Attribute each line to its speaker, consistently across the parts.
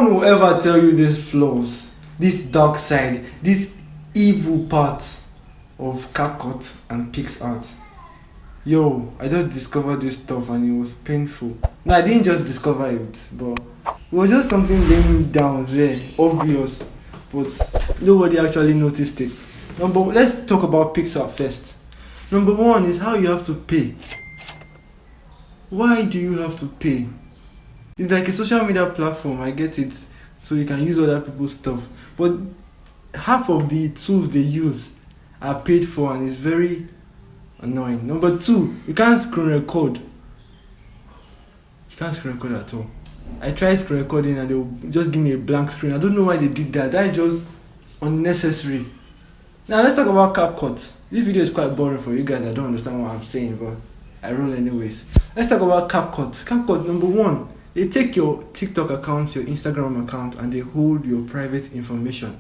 Speaker 1: one will ever tell you these flaws, this dark side, this evil part of CapCut and PixArt. Yo, I just discovered this stuff and it was painful. No, I didn't just discover it, but it was just something laying down there, obvious, but nobody actually noticed it. Let's talk about PixArt first. Number one is how you have to pay. Why do you have to pay? It's like a social media platform, I get it, so you can use other people's stuff. But half of the tools they use are paid for and it's very annoying. Number two, you can't screen record. You can't screen record at all. I tried screen recording and they will just give me a blank screen. I don't know why they did that. That is just unnecessary. Now let's talk about CapCut. This video is quite boring for you guys. I don't understand what I'm saying, but I roll anyways. Let's talk about CapCut. CapCut, number one, they take your TikTok account, your Instagram account, and they hold your private information.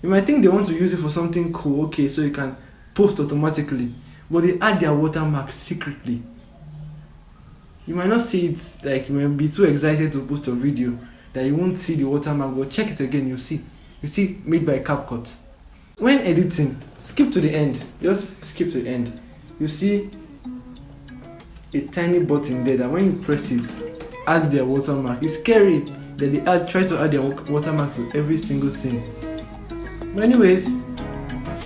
Speaker 1: You might think they want to use it for something cool, okay, so you can post automatically, but they add their watermark secretly. You might not see it, like you might be too excited to post a video that you won't see the watermark, but check it again, you see made by CapCut. When editing, skip to the end, just skip to the end. You see a tiny button there that when you press it, add their watermark. It's scary that they try to add their watermark to every single thing. But anyways,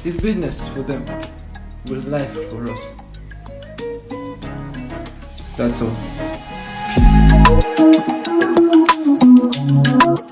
Speaker 1: it's business for them, but life for us. That's all. Peace.